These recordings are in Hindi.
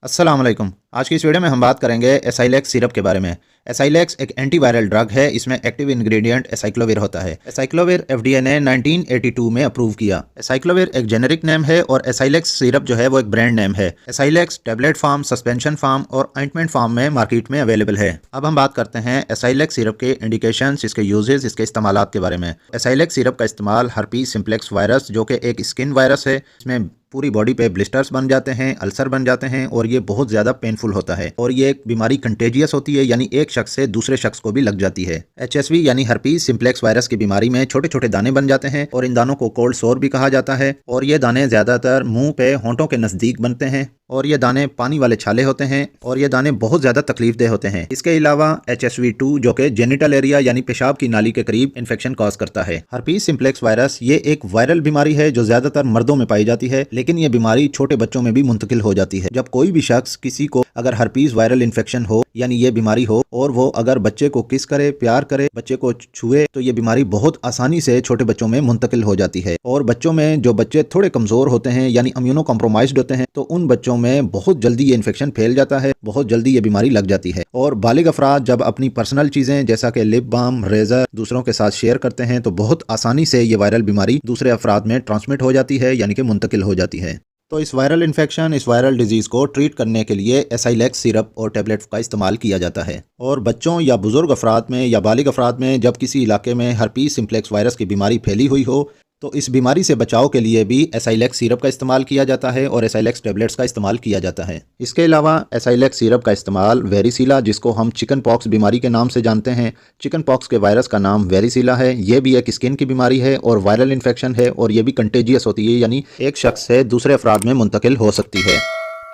अस्सलाम वालेकुम। आज की इस वीडियो में हम बात करेंगे एसाइलेक्स सिरप के बारे में। एसाइलेक्स एक एंटीवायरल ड्रग है। इसमें एक्टिव इंग्रेडिएंट एसाइक्लोविर होता है। एसाइक्लोविर एफडीए ने 1982 में अप्रूव किया। एसाइक्लोविर एक जेनेरिक नेम है और एसाइलेक्स सिरप जो है वो एक ब्रांड नेम है। एसाइलेक्स टैबलेट फॉर्म, सस्पेंशन फॉर्म और ऑइंटमेंट फॉर्म में मार्केट में अवेलेबल है। अब हम बात करते हैं एसाइलेक्स सिरप के इंडिकेशंस, इसके यूजेस, इसके इस्तेमालात के बारे में। एसाइलेक्स सिरप का इस्तेमाल हर्पीज सिम्प्लेक्स वायरस, जो कि एक स्किन वायरस है, इसमें पूरी बॉडी पे ब्लिस्टर्स बन जाते हैं, अल्सर बन जाते हैं और ये बहुत ज़्यादा पेनफुल होता है और ये एक बीमारी कंटेजियस होती है, यानी एक शख्स से दूसरे शख्स को भी लग जाती है। एचएसवी यानी हर्पीज सिम्प्लेक्स वायरस की बीमारी में छोटे छोटे दाने बन जाते हैं और इन दानों को कोल्ड सोर भी कहा जाता है और ये दाने ज़्यादातर मुंह पे, होंठों के नज़दीक बनते हैं और ये दाने पानी वाले छाले होते हैं और ये दाने बहुत ज़्यादा तकलीफदेह होते हैं। इसके अलावा HSV2 जो कि जेनिटल एरिया यानी पेशाब की नाली के करीब इन्फेक्शन कॉज करता है। हर्पीज सिम्प्लेक्स वायरस ये एक वायरल बीमारी है जो ज़्यादातर मर्दों में पाई जाती है, लेकिन ये बीमारी छोटे बच्चों में भी मुंतकिल हो जाती है। जब कोई भी शख्स किसी को अगर हर्पीज वायरल इन्फेक्शन हो यानी ये बीमारी हो और वो अगर बच्चे को किस करे, प्यार करे, बच्चे को छुए, तो ये बीमारी बहुत आसानी से छोटे बच्चों में मुंतकिल हो जाती है। और बच्चों में जो बच्चे थोड़े कमज़ोर होते हैं यानी इम्यूनो कॉम्प्रोमाइज्ड होते हैं, तो उन बच्चों में बहुत जल्दी ये इन्फेक्शन फैल जाता है, बहुत जल्दी ये बीमारी लग जाती है। और बालिग अफराद जब अपनी पर्सनल चीज़ें जैसा कि लिप बाम, रेजर दूसरों के साथ शेयर करते हैं तो बहुत आसानी से ये वायरल बीमारी दूसरे अफराद में ट्रांसमिट हो जाती है, यानी कि मुंतकिल हो जाती है। तो इस वायरल इन्फेक्शन, इस वायरल डिजीज़ को ट्रीट करने के लिए एसाइलेक्स सिरप और टैबलेट का इस्तेमाल किया जाता है। और बच्चों या बुजुर्ग अफराद में या बालिग अफराद में जब किसी इलाके में हर्पीज सिम्प्लेक्स वायरस की बीमारी फैली हुई हो तो इस बीमारी से बचाव के लिए भी एसाइलेक्स सिरप का इस्तेमाल किया जाता है और एसाइलेक्स टैबलेट्स का इस्तेमाल किया जाता है। इसके अलावा एसाइलेक्स सिरप का इस्तेमाल वेरिसिला, जिसको हम चिकन पॉक्स बीमारी के नाम से जानते हैं, चिकन पॉक्स के वायरस का नाम वेरिसिला है, ये भी एक स्किन की बीमारी है और वायरल इन्फेक्शन है और ये भी कंटेजियस होती है, यानी एक शख्स से दूसरे अफराद में मुंतकिल हो सकती है।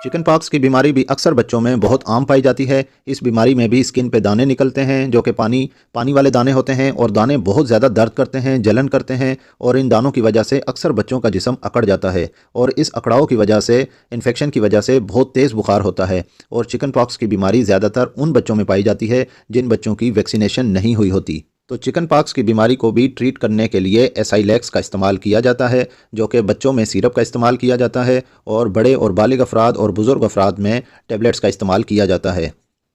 चिकन पॉक्स की बीमारी भी अक्सर बच्चों में बहुत आम पाई जाती है। इस बीमारी में भी स्किन पे दाने निकलते हैं जो कि पानी वाले दाने होते हैं और दाने बहुत ज़्यादा दर्द करते हैं, जलन करते हैं और इन दानों की वजह से अक्सर बच्चों का जिस्म अकड़ जाता है और इस अकड़ाव की वजह से, इन्फेक्शन की वजह से बहुत तेज़ बुखार होता है। और चिकन पॉक्स की बीमारी ज़्यादातर उन बच्चों में पाई जाती है जिन बच्चों की वैक्सीनेशन नहीं हुई होती। तो चिकन पॉक्स की बीमारी को भी ट्रीट करने के लिए एसाइलेक्स का इस्तेमाल किया जाता है, जो कि बच्चों में सिरप का इस्तेमाल किया जाता है और बड़े और बालिग अफराद और बुज़ुर्ग अफराद में टैबलेट्स का इस्तेमाल किया जाता है।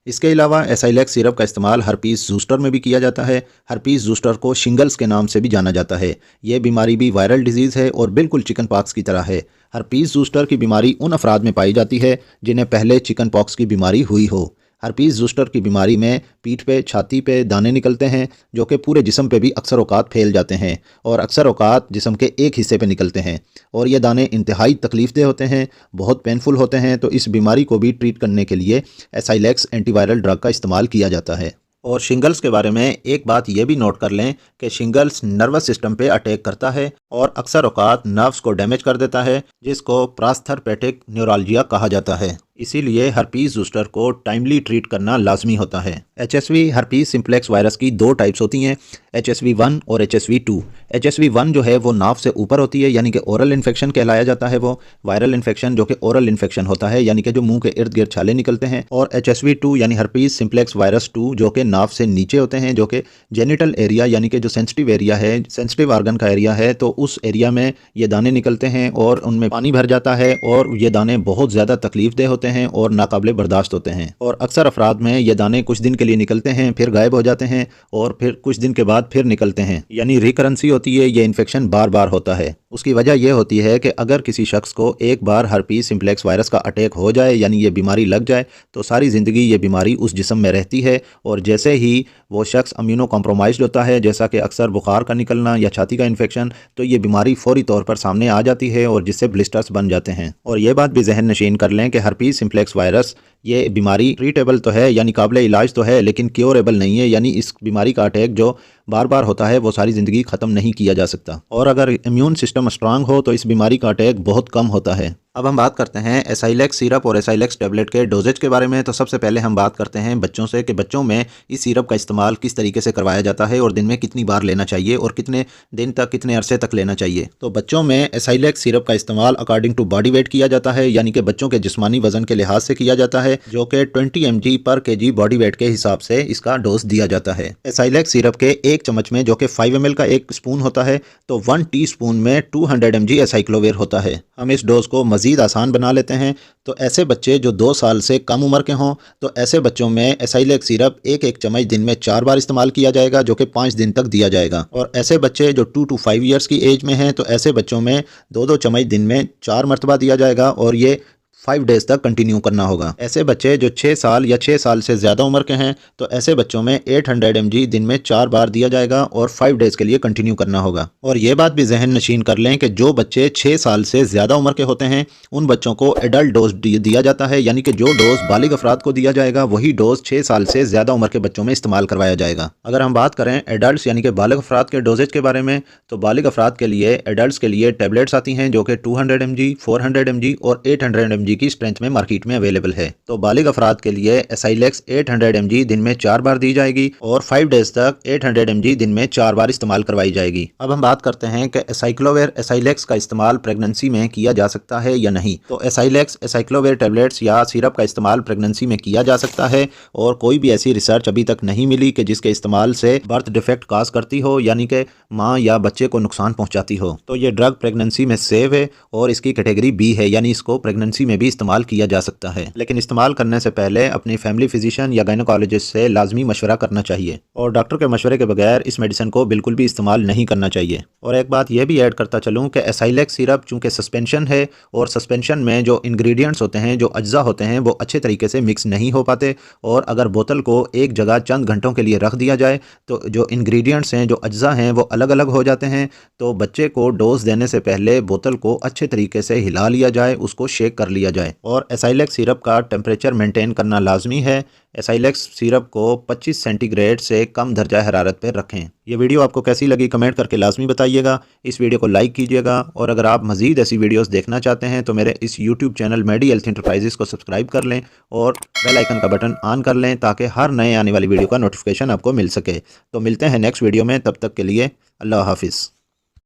इसके अलावा एसाइलेक्स सिरप का इस्तेमाल हर्पीज ज़ूस्टर में भी किया जाता है। हर्पीज ज़ूस्टर को शिंगल्स के नाम से भी जाना जाता है। यह बीमारी भी वायरल डिजीज़ है और बिल्कुल चिकन पॉक्स की तरह है। हर्पीज ज़ूस्टर की बीमारी उन अफराद में पाई जाती है जिन्हें पहले चिकन पॉक्स की बीमारी हुई हो। हर्पीज ज़ूस्टर की बीमारी में पीठ पे, छाती पे दाने निकलते हैं जो कि पूरे जिस्म पे भी अक्सर औकात फैल जाते हैं और अक्सर औकात जिस्म के एक हिस्से पे निकलते हैं और ये दाने इंतहाई तकलीफदेह होते हैं, बहुत पेनफुल होते हैं। तो इस बीमारी को भी ट्रीट करने के लिए एसाइलेक्स एंटीवायरल ड्रग का इस्तेमाल किया जाता है। और शिंगल्स के बारे में एक बात यह भी नोट कर लें कि शिंगल्स नर्वस सिस्टम पे अटैक करता है और अक्सर औकात नर्व्स को डैमेज कर देता है, जिसको प्रास्थेपेटिक न्यूरालजिया कहा जाता है। इसीलिए हर्पीज ज़ूस्टर को टाइमली ट्रीट करना लाजमी होता है। HSV हर्पीज सिम्प्लेक्स वायरस की दो टाइप्स होती हैं, HSV1 और HSV2। HSV1 जो है वो नाव से ऊपर होती है, यानी कि ओरल इन्फेक्शन कहलाया जाता है। वो वायरल इन्फेक्शन जो कि ओरल इन्फेक्शन होता है, यानी कि जो मुंह के इर्द गिर्द छाले निकलते हैं। और HSV2 यानी हर्पीज सिम्प्लेक्स वायरस 2 जो कि नाव से नीचे होते हैं, जो कि जेनिटल एरिया यानी कि जो सेंसिटिव एरिया है, सेंसिटिव ऑर्गन का एरिया है, तो उस एरिया में ये दाने निकलते हैं और उनमें पानी भर जाता है और ये दाने बहुत ज़्यादा तकलीफदेह होते हैं और नाकाबिले बर्दाश्त होते हैं। और अक्सर अफराद में ये दाने कुछ दिन के लिए निकलते हैं, फिर गायब हो जाते हैं और फिर कुछ दिन के बाद फिर निकलते हैं, यानी रिकरेंसी होती है। ये इन्फेक्शन बार बार होता है। उसकी वजह यह होती है कि अगर किसी शख्स को एक बार हर्पीज सिम्प्लेक्स वायरस का अटैक हो जाए, यानी ये बीमारी लग जाए, तो सारी ज़िंदगी ये बीमारी उस जिस्म में रहती है और जैसे ही वो शख्स इम्यूनो कॉम्प्रोमाइज्ड होता है, जैसा कि अक्सर बुखार का निकलना या छाती का इन्फेक्शन, तो ये बीमारी फौरी तौर पर सामने आ जाती है और जिससे ब्लिस्टर्स बन जाते हैं। और ये बात भी जहन नशीन कर लें कि हर्पीज सिम्प्लेक्स वायरस ये बीमारी ट्रीटेबल तो है, यानी काबिल इलाज तो है, लेकिन क्योरेबल नहीं है, यानी इस बीमारी का अटैक जो बार बार होता है वो सारी ज़िंदगी ख़त्म नहीं किया जा सकता। और अगर इम्यून सिस्टम स्ट्रांग हो तो इस बीमारी का अटैक बहुत कम होता है। अब हम बात करते हैं एसाइलेक्स सिरप और एसाइलेक्स टैबलेट के डोजेज के बारे में। तो सबसे पहले हम बात करते हैं बच्चों से कि बच्चों में इस सिरप का इस्तेमाल किस तरीके से करवाया जाता है और दिन में कितनी बार लेना चाहिए और कितने दिन तक, कितने अरसे तक लेना चाहिए। तो बच्चों में एसाइलेक्स सिरप का इस्तेमाल अकॉर्डिंग टू बॉडी वेट किया जाता है, यानी कि बच्चों के जिस्मानी वजन के लिहाज से किया जाता है, जो कि 20 mg पर kg बॉडी वेट के हिसाब से इसका डोज दिया जाता है। एसाइलेक्स सिरप के एक चम्मच में, जो कि 5 ml का एक स्पून होता है, तो 1 टीस्पून में 200 mg एसाइक्लोविर होता है। हम इस डोज को मज़ीद आसान बना लेते हैं। तो ऐसे बच्चे जो 2 साल से कम उम्र के हों, तो ऐसे बच्चों में एसाइलेक्स सिरप एक चम्मच दिन में 4 बार इस्तेमाल किया जाएगा, जो कि 5 दिन तक दिया जाएगा। और ऐसे बच्चे जो 2 to 5 ईयर्स की एज में हैं, तो ऐसे बच्चों में 2-2 चम्मच दिन में 4 मरतबा दिया जाएगा और ये 5 डेज़ तक कंटिन्यू करना होगा। ऐसे बच्चे जो 6 साल या 6 साल से ज़्यादा उम्र के हैं, तो ऐसे बच्चों में 800 mg दिन में 4 बार दिया जाएगा और 5 डेज़ के लिए कंटिन्यू करना होगा। और ये बात भी जहन नशीन कर लें कि जो बच्चे 6 साल से ज़्यादा उम्र के होते हैं, उन बच्चों को एडल्ट डोज दिया जाता है, यानी कि जो डोज बालिग अफराद को दिया जाएगा वही डोज 6 साल से ज़्यादा उम्र के बच्चों में इस्तेमाल करवाया जाएगा। अगर हम बात करें एडल्ट यानी कि बालिग अफराद के डोजेज के बारे में, तो बालिग अफराद के लिए एडल्ट के लिए टैबलेट्स आती हैं जो कि 200 mg, 400 mg और 800 mg की स्ट्रेंथ में मार्केट में अवेलेबल है। तो बालिग अफराद के लिए एसाइलेक्स 800 mg दिन में 4 बार दी जाएगी और 5 डेज तक 800 mg दिन में 4 बार इस्तेमाल करवाई जाएगी। अब हम बात करते हैं कि एसाइक्लोविर एसाइलेक्स का इस्तेमाल प्रेगनेंसी में किया जा सकता है या नहीं। तो एसाइलेक्स एसाइक्लोविर टैबलेट्स या सिरप का इस्तेमाल प्रेगनेंसी में किया जा सकता है और कोई भी ऐसी रिसर्च अभी तक नहीं मिली कि जिसके इस्तेमाल से बर्थ डिफेक्ट काज करती हो, यानी कि माँ या बच्चे को नुकसान पहुंचाती हो। तो ये ड्रग प्रेगनेंसी में सेफ है और इसकी कैटेगरी बी है, यानी इसको प्रेगनेंसी में भी इस्तेमाल किया जा सकता है। लेकिन इस्तेमाल करने से पहले अपनी फैमिली फिजिशियन या गायनोकोलॉजिस्ट से लाजमी मशवरा करना चाहिए और डॉक्टर के मशवरे के बगैर इस मेडिसिन को बिल्कुल भी इस्तेमाल नहीं करना चाहिए। और एक बात यह भी ऐड करता चलूँ कि एसाइलेक्स सिरप चूँकि सस्पेंशन है और सस्पेंशन में जो इंग्रेडिएंट्स होते हैं, जो अज्जा होते हैं, वो अच्छे तरीके से मिक्स नहीं हो पाते और अगर बोतल को एक जगह चंद घंटों के लिए रख दिया जाए तो जो इंग्रेडिएंट्स हैं, जो अज्जा हैं, वो अलग अलग हो जाते हैं। तो बच्चे को डोज देने से पहले बोतल को अच्छे तरीके से हिला लिया जाए, उसको शेक कर लिया जाए और एसाइलेक्स सिरप का टेम्परेचर मेंटेन करना लाजमी है। एसाइलेक्स सिरप को 25 सेंटीग्रेड से कम दर्जा हरारत पर रखें। ये वीडियो आपको कैसी लगी कमेंट करके लाजमी बताइएगा। इस वीडियो को लाइक कीजिएगा और अगर आप मज़ीद ऐसी वीडियोस देखना चाहते हैं तो मेरे इस यूट्यूब चैनल मेडी हेल्थ इंटरप्राइजेस को सब्सक्राइब कर लें और बेल आइकन का बटन ऑन कर लें ताकि हर नए आने वाली वीडियो का नोटिफिकेशन आपको मिल सके। तो मिलते हैं नेक्स्ट वीडियो में, तब तक के लिए अल्लाह हाफिज़।